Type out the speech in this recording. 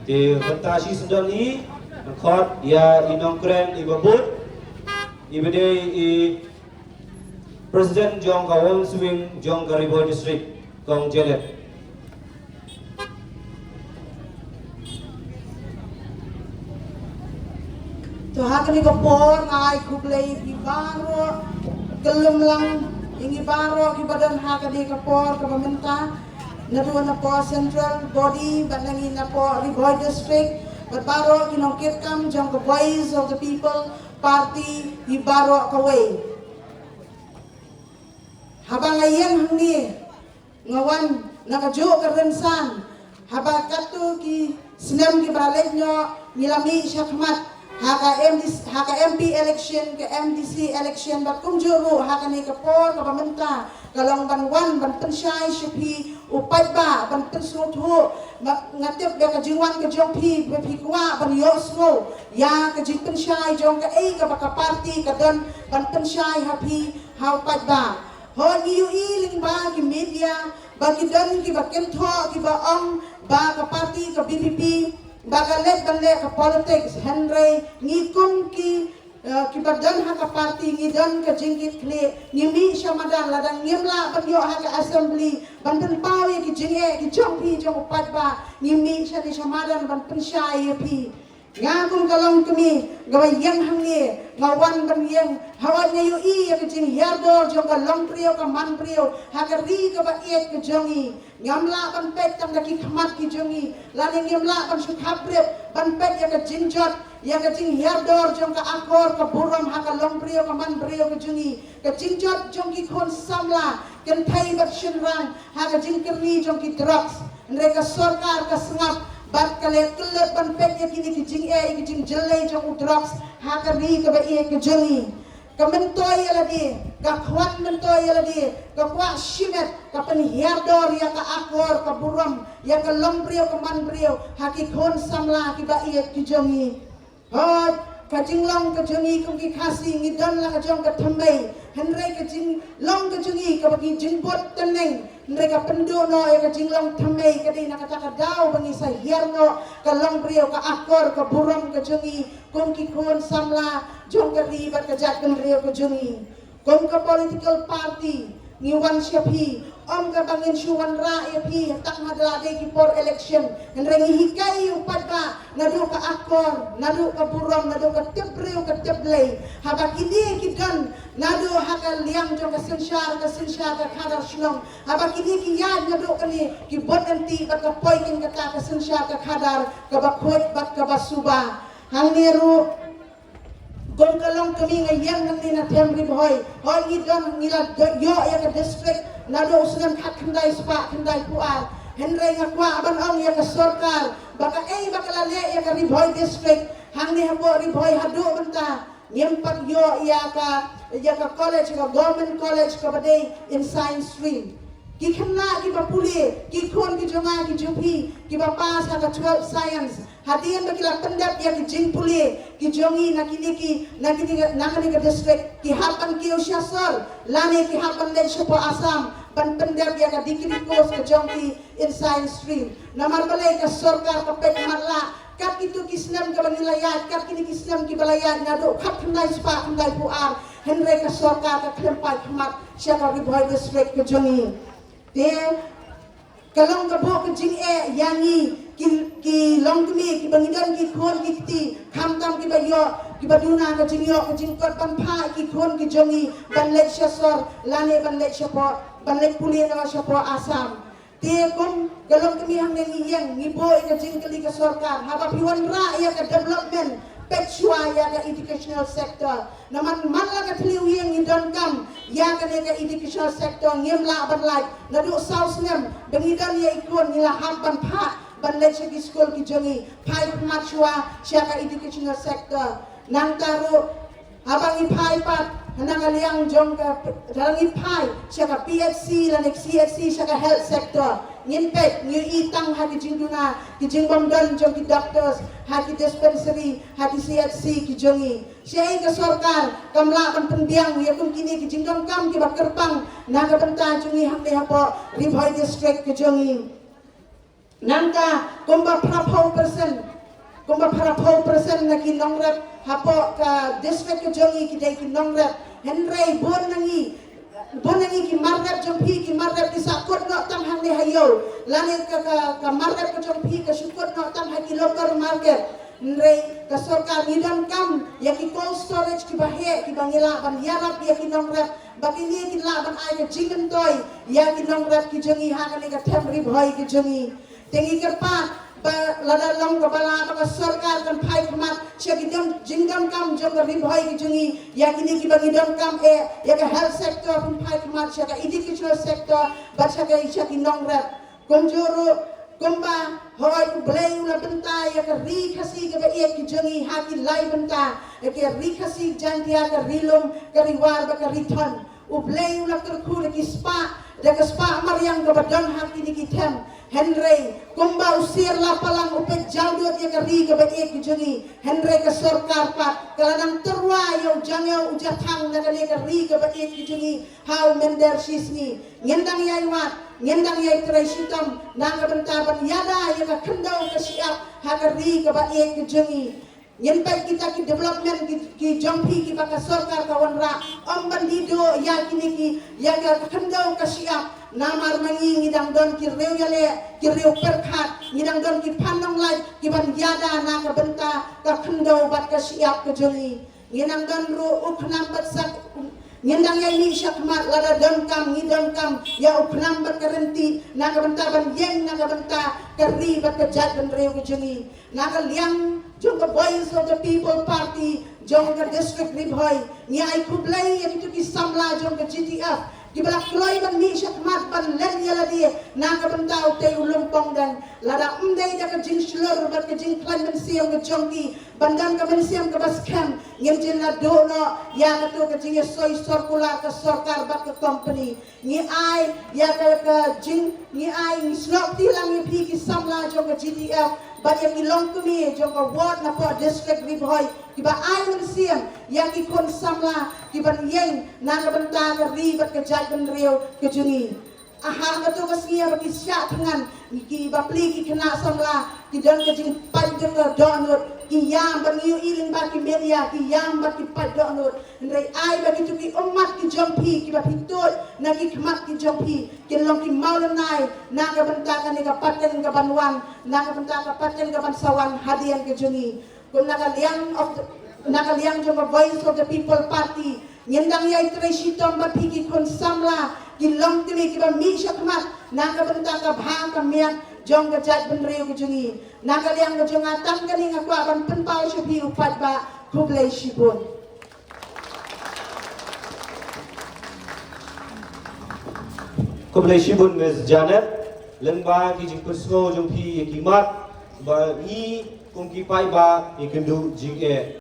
Di fantasi sedang ni khot ya inongkren ibabut ibade I President Jong Kawang Swing Jong Karibo District Kong Jelet. Tuhan ni kapor ay kublay ibaro kelum lang yung ibaro kibadan haka di kapor kapaminta naruan na po central body banangin na po Riboy District baro kinongkit kam jang ka voice of the people party ibaro kaway habang ngayon hangni ngawan nakajo karensan habang katu ki sinam ki balik nyo nilami siya kamat haka MP election ke MDC election bat kumjuru haka ni kapor ka pamenta kalong banwan ban pensyai shipi upat ba ban pensut hu ngatip ya ka jingwan ka jong pi kwa ban yosmo ya ka jing pensyai jong ka ka baka party ka don ban pensyai hapi ha upat ba ho ni yu iling ba ki media ba ki don ki ba kentho ki ba om ba ka party ka BBP bagalet balik ke politics Henry ngikun ki kibadan haka party ngidon ke jingkit kli ngimi syamadan ladang ngimla banyo haka assembly banten pawi ki jinge ki jongpi jong upat ba ngimi syadi syamadan ban pensyai pi ngakung kalong kami gawai yang hangi ngawan ban yang hawan yu I ke jing yardor jong ka long priyo ka man priyo haka ri ka ba iet ke jongi ngamla ban pet tam daki khamat ki jongi laning ngamla ban sukhabrep ban pet ya ka jinjot ya ka jing yardor jong ka akor ka buram haka long priyo ka man priyo ke jongi ka jinjot jong ki khon samla ken thai bat shinrang haka jing kerni jong ki drugs mereka sarkar ka sengap bat kalet kelet ban pet ya kini ki jing jelai jong drugs haka ri ka ba iet ke jongi ka mentoy lagi ka khwan mentoy lagi ka kwa shimet ka penhiardor ya ka akor ka buram ya ka lombrio ka manbrio haki khon samla ki ba iet ki jongi hot ka jinglong ka jongi kum ki khasi ngidon la ka jong ka thambai henrei ka jinglong ka jongi ka bagi jingbot teneng mereka pendono ya ka jinglong thambai ka di nakataka daw bangi sa hierno ka lombrio ka akor ka buram ka jongi kum ki khon samla jong ka ribat ka jat kan rio ka jongi kum ka political party ngiwan syapi om ka bangin syuwan ra pi tak madlade ki por election henrengi hikai upat ba nadu ka akor nadu ka buram nadu ka tebreu ka teblei haba kini kidan nadu haka liang jong ka sensyar ka khadar shlong haba kini ki yad nadu kani ki bot anti bat ka poikin ka ka sensyar ka khadar ka bakhot bat ka basuba hang niru gong kalong kami ngayang nang na temri boy hoi ngidon ngila yo ya ka district nado usnam khat khandai spa khandai pual henrei ngakwa aban ong ya ka sarkar baka baka lale ya ka Riboy district hang ni habo Riboy hadu banta nyempat yo ya ka college ka government college ka badai in science stream ki khamna ki bapuli ki khon ki jonga ki jupi ki bapas ka 12 science hadian bakila pendap ya ki jingpuli ki jongi nakini ka district ki hapan ki usyasol lane ki hapan le syapo asam ban pendap ya ka dikri kos ka jongi in science stream namar balai ka sarkar ka pek marla kat itu kislam ka banilayat kat kini kislam ki balayat ngado khat khandai spa khandai puar henrei ka sarkar ka klempai khamat sya ka Riboy district ka jongi te kalong ka bo ka jing yangi ki long kami ki bangidan ki khon ki ti kham tam ki bayo ki baduna ka jingyo ka jingkot pan pha ki khon ki jongi ban lek syasor lane ban lek syapo ban lek puli na syapo asam te kom galong kami hang yang ngibo ka jingkeli ka sarkar haba piwan ra ya ka development petsua ya ka educational sector naman manla ka tliu yang idon kam ya ka educational sector ngemla ban like nadu saus nem bangidan ya ikon nila hampan pha ban lek ki school ki jongi pai machua siaka educational sector nang taru habang ipai pat nang aliang jong ka dalang ipai siaka PHC lan CHC siaka health sector ngimpet nyu itang hadi jingduna ki jingbom don jong ki doctors hadi dispensary hadi CHC ki jongi siai ka sarkar kamla ban pendiang ya kum kini ki jingdom kam ki bakerpang naga benta jongi hamde hapo Riboy district ki jongi nangka kumba prapau persen kumba para pau present na kinongrep hapo ka district ke jongi kidai kinongrep henry bonangi ki marrep jompi ki marrep ki sakut no tam hang ne hayo lani ka marrep ka jompi ka syukut no tam haki local market nrei ka sorkar ngidam kam ya ki cold storage ki bahe ki bangila ban yarap ya ki nongrep bakini ki la ban ai ka jingan toy ya ki nongrep ki jongi hangani ka temri bhoi ki jongi tengi ka pa ba lada long ka bala ka sorkar kan phai khamat che ki dam jingam kam jong ka ribhoi ki jongi ya ki bangidam kam ya ka health sector kan phai khamat che ka educational sector ba che ka isha ki nongrep konjoro kumba hoy blay ula benta ya ka ri khasi ka ba ek ki jongi ha ki lai benta ya ka ri khasi jantia ka rilum ka riwar ba ka riton u blay ula ka khur ki spa da ka spa maryang ka ba don ha ki ni tem henry kumba usir la palang upet jaldot ya ka ri ka ba ek ki jongi henry ka sarkar pa kaladang terwa yo jangyo ujathang na ka ni ka ri ka ba ek ki jongi how mender sisni ngendang yai wat ngendang yai trai sitam nanga bentaban yada ya ka khendau ka siap hagari ka ba ek ki jongi nyenpai kita ki development ki jompi ki baka sarkar ka wanra om bandido ya kini ki ya ka khendau ka siap namar mangi ngidang don ki reu yale ki reu perkhat ngidang don ki pandong lai ki ban yada nanga benta ka khendau bat ka siap ka jongi nginang don ru ukhnam bat sak ngendang yang ni syakmat lada domkam ngidamkam ya upnam berkerenti naga bentaban yeng naga benta keri berkejat dan reu kejengi naga liang jong ke voice of the people party jong ke district ribhoi nyai kublai yang itu kisamla jong ke GTF di belak kloy ban ni syakmat ban len yala dia naga bentau te ulumpong dan lada umdai da ke jing slur ber ke jing klan ben siam ke jongki bandan ka ben siam ke baskem ngem jin la do no ya ka to ke jing soy circular ke sarkar bat ke company ni ai ya ka jing ni ai ni slok ti lang ni pi ki samla jong ke GTF bat yang ilong kumi jong ke ward na po district ribhoi kiba ai men siam ya ki kon samla ki ban yeng na ka benta ka ri bat ke jat ben reu ke jungi aha ka to ka sia ba ki sya thangan ki ba pli ki kena samla ki don ke jing pai jong ka donut ki yam ban yu iling ba ki media ki yam ba ki pai donut ndai ai ba ki tu ki umat ki jompi ki ba pitut na ki khmat ki jompi ki long ki maulanai na ka benta ka ni ka paten ka banwan na ka benta ka paten ka ban sawan hadian ke jungi kum nakaliang jong voice of the people party nyendang yai tresitom ba piki kon samla kilong timi kiba mi syakmat naka benta ka bhang ka miak jong ka jat ben reu ke jungi nakaliang ka jong atang kani nga kwa ban penpau shubi upat ba kublai shibun Kublai shibun Ms. Janet lengba ki jing persno jong pi ki mat ba ni kung ki pai ba ikendu jing e